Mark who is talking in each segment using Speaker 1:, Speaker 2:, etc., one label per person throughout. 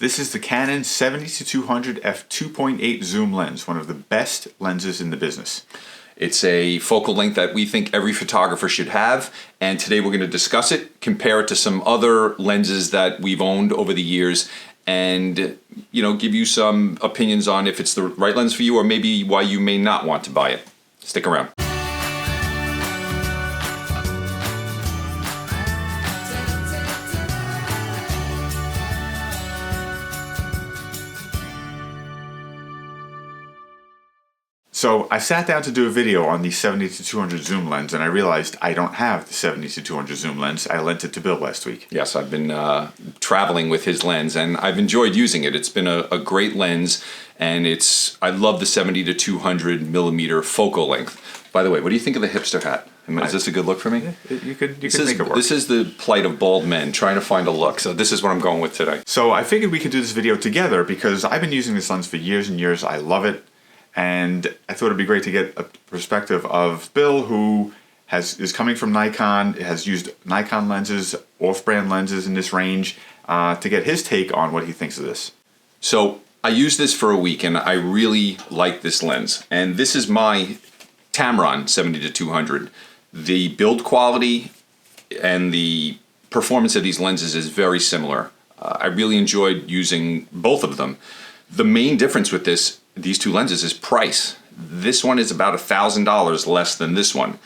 Speaker 1: This is the Canon 70-200 f2.8 zoom lens, one of the best lenses in the business.
Speaker 2: It's a focal length that we think every photographer should have, and today we're going to discuss it, compare it to some other lenses that we've owned over the years, and give you some opinions on if it's the right lens for you or maybe why you may not want to buy it. Stick around.
Speaker 1: So I sat down to do a video on the 70-200 zoom lens, and I realized I don't have the 70-200 zoom lens. I lent it to Bill last week.
Speaker 2: Yes, I've been traveling with his lens, and I've enjoyed using it. It's been a great lens, and I love the 70-200 millimeter focal length. By the way, what do you think of the hipster hat? Is this a good look for me?
Speaker 1: You could make it work.
Speaker 2: This is the plight of bald men, trying to find a look. So this is what I'm going with today.
Speaker 1: So I figured we could do this video together because I've been using this lens for years and years. I love it. And I thought it'd be great to get a perspective of Bill, who is coming from Nikon, has used Nikon lenses, off-brand lenses in this range, to get his take on what he thinks of this.
Speaker 2: So I used this for a week, and I really like this lens. And this is my Tamron 70-200. The build quality and the performance of these lenses is very similar. I really enjoyed using both of them. The main difference with these two lenses is price. This one is about $1,000 less than this one.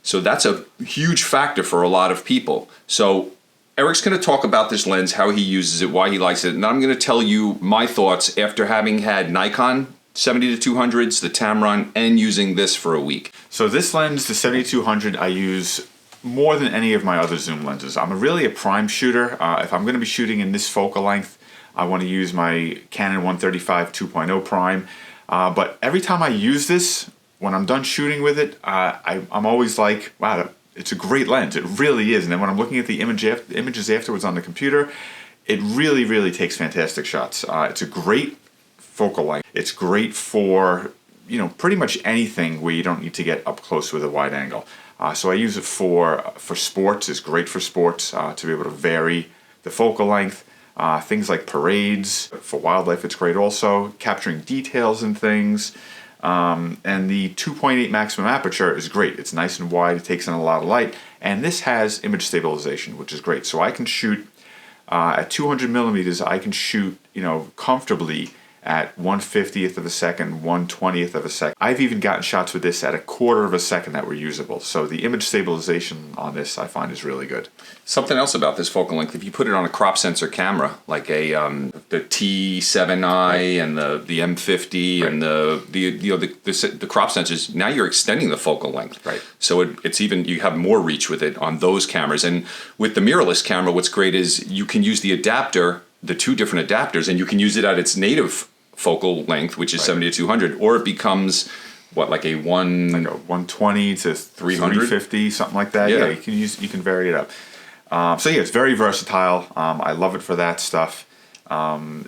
Speaker 2: So that's a huge factor for a lot of people. So Eric's going to talk about this lens, how he uses it, why he likes it, and I'm going to tell you my thoughts after having had Nikon 70-200s, the Tamron, and using this for a week.
Speaker 1: So this lens, the 70-200, I use more than any of my other zoom lenses. I'm really a prime shooter. If I'm going to be shooting in this focal length, I want to use my Canon 135 2.0 prime. But every time I use this, when I'm done shooting with it, I'm always like, wow, it's a great lens. It really is. And then when I'm looking at the images afterwards on the computer, it really, really takes fantastic shots. It's a great focal length. It's great for, pretty much anything where you don't need to get up close with a wide angle. So I use it for sports. It's great for sports, to be able to vary the focal length. Things like parades, for wildlife it's great also, capturing details and things. And the 2.8 maximum aperture is great. It's nice and wide, it takes in a lot of light, and this has image stabilization, which is great. So I can shoot at 200 millimeters, I can shoot comfortably at 1/50th of a second, 1/20th of a second. I've even gotten shots with this at 1/4 of a second that were usable. So the image stabilization on this I find is really good.
Speaker 2: Something else about this focal length, if you put it on a crop sensor camera, like the T7i and the M50 and the crop sensors, now you're extending the focal length.
Speaker 1: Right.
Speaker 2: So it's even, you have more reach with it on those cameras. And with the mirrorless camera, what's great is you can use the adapter, the two different adapters, and you can use it at its native focal length, which is 70-200, or it becomes like a
Speaker 1: 120 to 350, something like that. Yeah, you can vary it up. So yeah, it's very versatile. I love it for that stuff.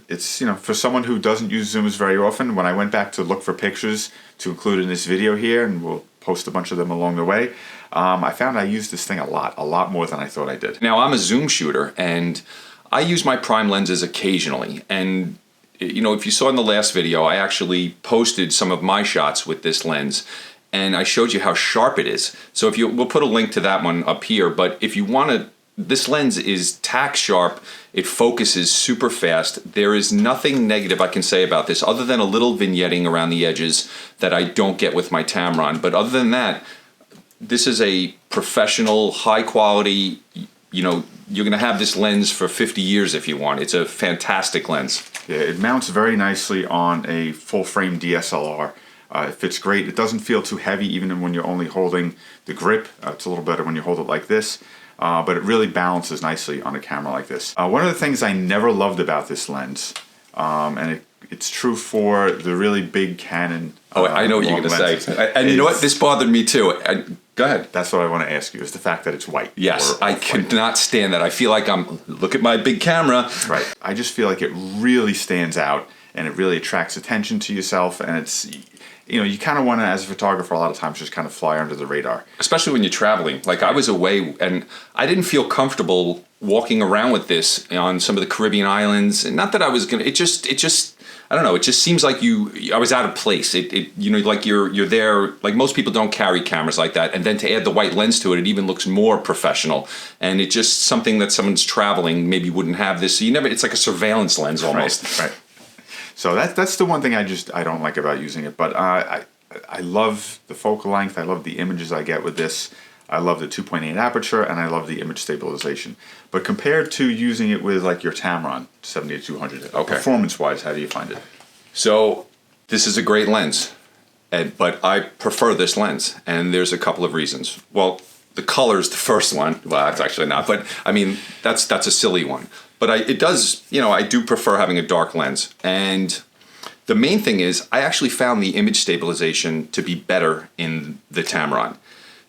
Speaker 1: It's for someone who doesn't use zooms very often. When I went back to look for pictures to include in this video here, and we'll post a bunch of them along the way, I found I used this thing a lot more than I thought I did.
Speaker 2: Now I'm a zoom shooter, and I use my prime lenses occasionally, and if you saw in the last video, I actually posted some of my shots with this lens, and I showed you how sharp it is. So we'll put a link to that one up here, but if you want to, this lens is tack sharp, it focuses super fast. There is nothing negative I can say about this other than a little vignetting around the edges that I don't get with my Tamron, but other than that, this is a professional, high quality, you're going to have this lens for 50 years if you want. It's a fantastic lens.
Speaker 1: Yeah, it mounts very nicely on a full-frame DSLR. It fits great. It doesn't feel too heavy even when you're only holding the grip. It's a little better when you hold it like this. But it really balances nicely on a camera like this. One of the things I never loved about this lens, and it's true for the really big Canon.
Speaker 2: I know what you're going to say. And you know what? This bothered me too. Go ahead.
Speaker 1: That's what I want to ask you, is the fact that it's white.
Speaker 2: Yes, I could not stand that. I feel like look at my big camera.
Speaker 1: Right. I just feel like it really stands out, and it really attracts attention to yourself, and it's, you kind of want to, as a photographer, a lot of times just kind of fly under the radar.
Speaker 2: Especially when you're traveling. Like I was away, and I didn't feel comfortable walking around with this on some of the Caribbean islands, and not that I was gonna. It just. I don't know. It just seems like I was out of place. Like you're there. Like most people don't carry cameras like that, and then to add the white lens to it, it even looks more professional. And it's just something that someone's traveling maybe wouldn't have this. So you never. It's like a surveillance lens almost.
Speaker 1: Right. So that's the one thing I don't like about using it. But I love the focal length. I love the images I get with this. I love the 2.8 aperture, and I love the image stabilization. But compared to using it with like your Tamron 70-200, performance-wise, how do you find it?
Speaker 2: So this is a great lens, but I prefer this lens, and there's a couple of reasons. Well, the color's the first one. Well, that's actually not, but I mean that's a silly one. But it does, I do prefer having a dark lens, and the main thing is I actually found the image stabilization to be better in the Tamron.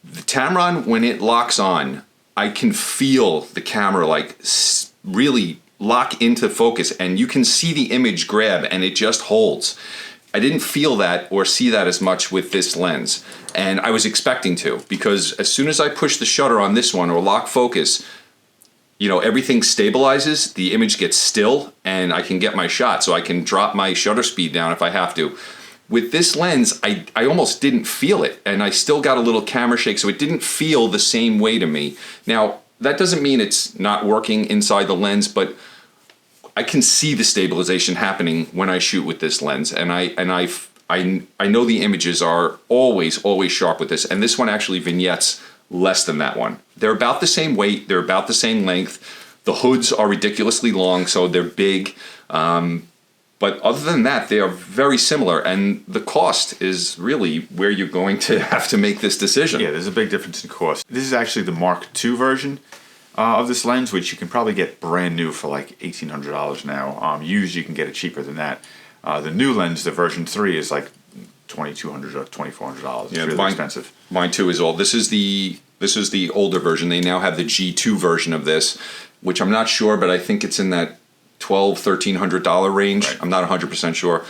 Speaker 2: The Tamron, when it locks on, I can feel the camera like really lock into focus, and you can see the image grab, and it just holds. I didn't feel that or see that as much with this lens, and I was expecting to, because as soon as I push the shutter on this one or lock focus, everything stabilizes, the image gets still, and I can get my shot, so I can drop my shutter speed down if I have to. With this lens, I almost didn't feel it, and I still got a little camera shake, so it didn't feel the same way to me. Know, that doesn't mean it's not working inside the lens, but I can see the stabilization happening when I shoot with this lens, and I know the images are always sharp with this, and this one actually vignettes less than that one. They're about the same weight, they're about the same length. The hoods are ridiculously long, so they're big. But other than that, they are very similar, and the cost is really where you're going to have to make this decision.
Speaker 1: Yeah, there's a big difference in cost. This is actually the Mark II version of this lens, which you can probably get brand new for like $1,800 now. Used, you can get it cheaper than that. The new lens, the version 3, is like $2,200 or $2,400. It's really expensive.
Speaker 2: Mine too is old. This is the older version. They now have the G2 version of this, which I'm not sure, but I think it's in that $1,200-$1,300 range. Right. I'm not 100% sure,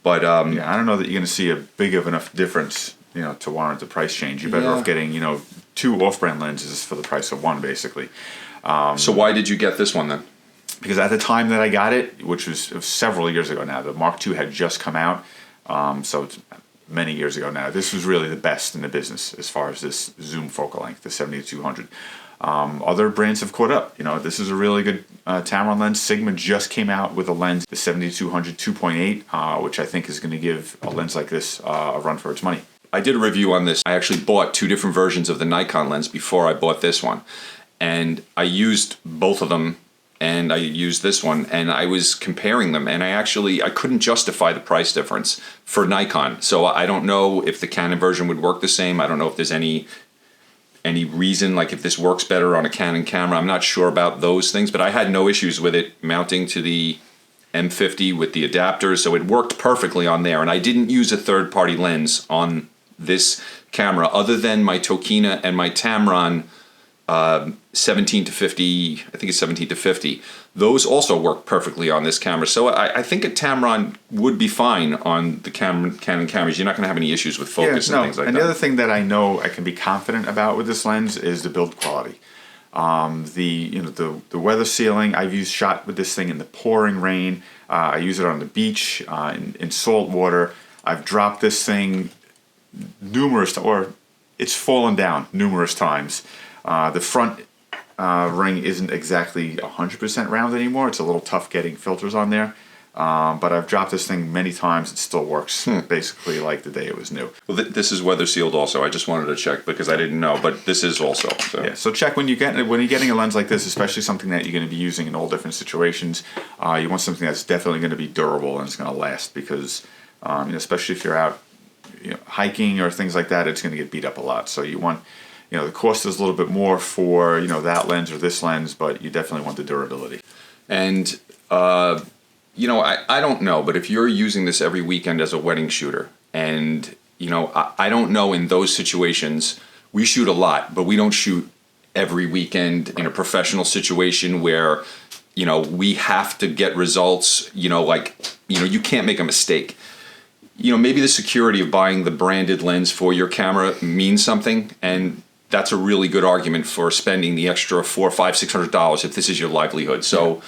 Speaker 2: but
Speaker 1: I don't know that you're going to see a big of enough difference, to warrant the price change. You're better off getting, 2 off-brand lenses for the price of one, basically.
Speaker 2: So why did you get this one then?
Speaker 1: Because at the time that I got it, which was several years ago now, the Mark II had just come out, so it's many years ago now. This was really the best in the business as far as this zoom focal length, the 70-200. Other brands have caught up. This is a really good Tamron lens. Sigma just came out with a lens, the 70-200 2.8, which I think is going to give a lens like this a run for its money.
Speaker 2: I did a review on this. I actually bought 2 different versions of the Nikon lens before I bought this one. And I used both of them, and I used this one, and I was comparing them, and I couldn't justify the price difference for Nikon. So I don't know if the Canon version would work the same. I don't know if there's any reason, like if this works better on a Canon camera. I'm not sure about those things, but I had no issues with it mounting to the M50 with the adapter, so it worked perfectly on there. And I didn't use a third-party lens on this camera other than my Tokina and my Tamron 17-50, I think it's 17-50. Those also work perfectly on this camera. So I think a Tamron would be fine on the Canon cameras. You're not going to have any issues with focus and things like that.
Speaker 1: And the other thing that I know I can be confident about with this lens is the build quality. The weather sealing, I've shot with this thing in the pouring rain. I use it on the beach, in salt water. I've dropped this thing it's fallen down numerous times. The front ring isn't exactly 100% round anymore. It's a little tough getting filters on there. But I've dropped this thing many times. It still works basically like the day it was new.
Speaker 2: Well, this is weather sealed also. I just wanted to check because I didn't know, but this is also. So.
Speaker 1: Yeah, so check when you're getting a lens like this, especially something that you're going to be using in all different situations. You want something that's definitely going to be durable and it's going to last because, especially if you're out hiking or things like that, it's going to get beat up a lot. So you want, the cost is a little bit more for, that lens or this lens, but you definitely want the durability.
Speaker 2: And, I don't know, but if you're using this every weekend as a wedding shooter, and, I don't know in those situations, we shoot a lot, but we don't shoot every weekend in a professional situation where, we have to get results, you can't make a mistake. Maybe the security of buying the branded lens for your camera means something, and that's a really good argument for spending the extra $400, $500, $600 if this is your livelihood. So,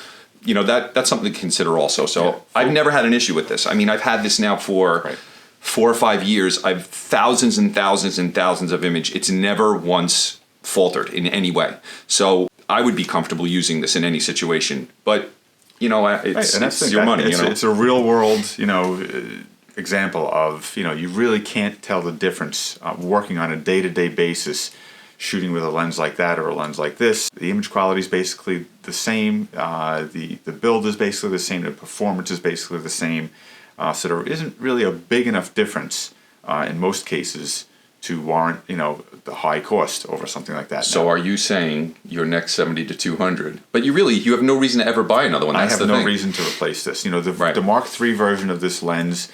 Speaker 2: you know, that's something to consider also. So I've never had an issue with this. I mean, I've had this now for 4 or 5 years. I've thousands and thousands and thousands of images. It's never once faltered in any way. So I would be comfortable using this in any situation. But, you know, it's your money.
Speaker 1: It's a real world, you know, example of, you know, you really can't tell the difference working on a day-to-day basis, shooting with a lens like that or a lens like this. The image quality is basically the same. The build is basically the same. The performance is basically the same. So there isn't really a big enough difference in most cases to warrant, you know, the high cost over something like that.
Speaker 2: So are you saying your next 70 to 200? But you have no reason to ever buy another one.
Speaker 1: I have no reason to replace this. You know, the Mark III version of this lens,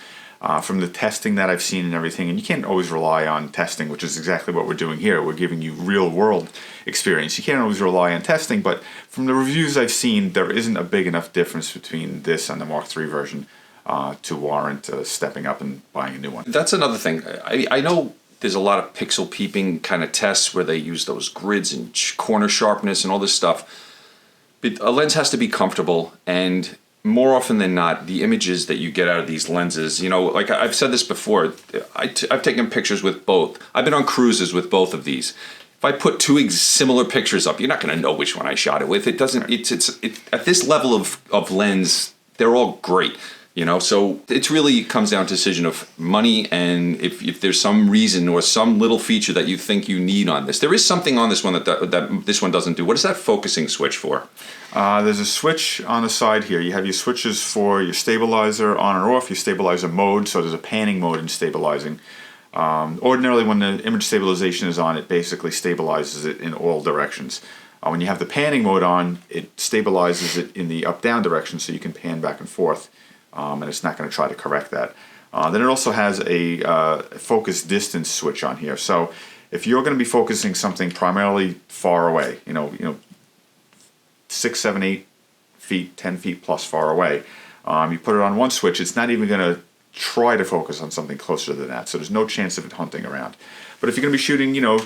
Speaker 1: from the testing that I've seen and everything, and you can't always rely on testing, which is exactly what we're doing here. We're giving you real world experience. You can't always rely on testing, but from the reviews I've seen, there isn't a big enough difference between this and the Mark III version to warrant stepping up and buying a new one.
Speaker 2: That's another thing. I know there's a lot of pixel peeping kind of tests where they use those grids and corner sharpness and all this stuff. But a lens has to be comfortable, and more often than not, the images that you get out of these lenses, you know, like I've said this before, I've taken pictures with both. I've been on cruises with both of these. If I put two similar pictures up, you're not going to know which one I shot it with. It doesn't. It's at this level of lens, they're all great. You know, so it really comes down to a decision of money, and if there's some reason or some little feature that you think you need on this. There is something on this one that this one doesn't do. What is that focusing switch for?
Speaker 1: There's a switch on the side here. You have your switches for your stabilizer on or off, your stabilizer mode, so there's a panning mode in stabilizing. Ordinarily, when the image stabilization is on, it basically stabilizes it in all directions. When you have the panning mode on, it stabilizes it in the up-down direction, so you can pan back and forth. And it's not going to try to correct that. Then it also has a focus distance switch on here. So if you're going to be focusing something primarily far away, you know, 6, 7, 8 feet, 10 feet plus far away, you put it on one switch, it's not even going to try to focus on something closer than that. So there's no chance of it hunting around. But if you're going to be shooting, you know,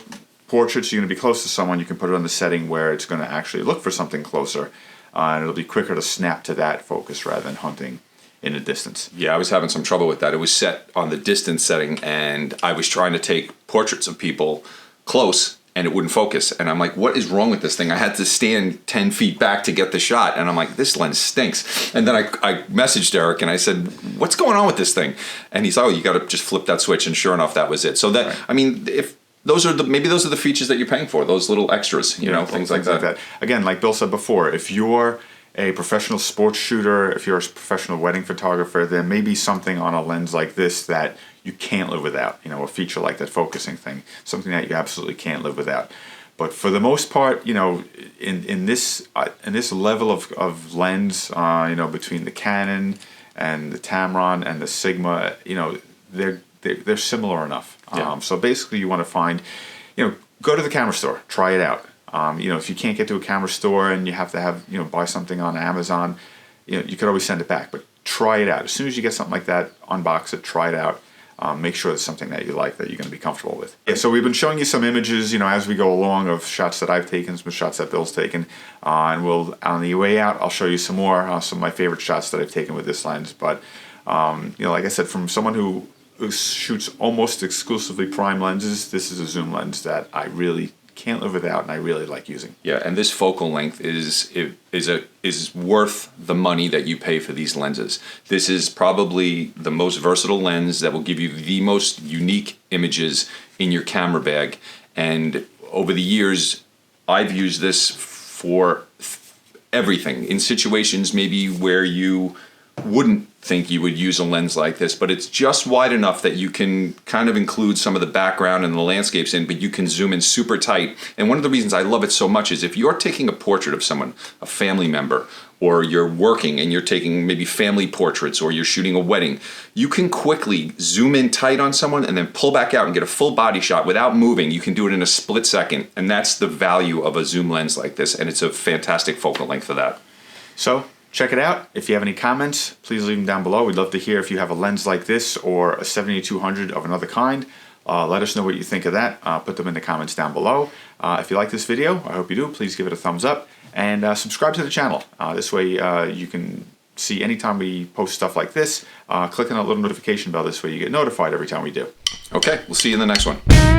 Speaker 1: portraits, you're going to be close to someone, you can put it on the setting where it's going to actually look for something closer, and it'll be quicker to snap to that focus rather than hunting in the distance.
Speaker 2: Yeah, I was having some trouble with that. It was set on the distance setting, and I was trying to take portraits of people close, and it wouldn't focus. And I'm like, what is wrong with this thing? I had to stand 10 feet back to get the shot, and I'm like, this lens stinks. And then I messaged Eric, and I said, what's going on with this thing? And he's like, oh, you got to just flip that switch, and sure enough, that was it. So that, right. I mean, if maybe those are the features that you're paying for, those little extras, you know, things like that.
Speaker 1: Again, like Bill said before, if you're a professional sports shooter, if you're a professional wedding photographer, there may be something on a lens like this that you can't live without. You know, a feature like that focusing thing, something that you absolutely can't live without. But for the most part, you know, in this level of lens, you know, between the Canon and the Tamron and the Sigma, you know, they're similar enough.
Speaker 2: Yeah.
Speaker 1: So basically, you want to find, you know, go to the camera store, try it out. You know, if you can't get to a camera store and you have to you know, buy something on Amazon, you know, you could always send it back. But try it out. As soon as you get something like that, unbox it, try it out. Make sure it's something that you like, that you're going to be comfortable with. Yeah, so we've been showing you some images, you know, as we go along of shots that I've taken, some shots that Bill's taken. And on the way out, I'll show you some more, some of my favorite shots that I've taken with this lens. But, you know, like I said, from someone who shoots almost exclusively prime lenses, this is a zoom lens that I really can't live without, and I really like using.
Speaker 2: Yeah, and this focal length is worth the money that you pay for these lenses. This is probably the most versatile lens that will give you the most unique images in your camera bag. And over the years, I've used this for everything in situations maybe where you wouldn't think you would use a lens like this, but it's just wide enough that you can kind of include some of the background and the landscapes in, but you can zoom in super tight. And one of the reasons I love it so much is if you're taking a portrait of someone, a family member, or you're working and you're taking maybe family portraits, or you're shooting a wedding, you can quickly zoom in tight on someone and then pull back out and get a full body shot without moving. You can do it in a split second, and that's the value of a zoom lens like this, and it's a fantastic focal length for that.
Speaker 1: So check it out. If you have any comments, please leave them down below. We'd love to hear if you have a lens like this or a 70-200 of another kind. Let us know what you think of that. Put them in the comments down below. If you like this video, I hope you do, please give it a thumbs up and subscribe to the channel. This way you can see anytime we post stuff like this. Click on that little notification bell, this way you get notified every time we do.
Speaker 2: Okay, we'll see you in the next one.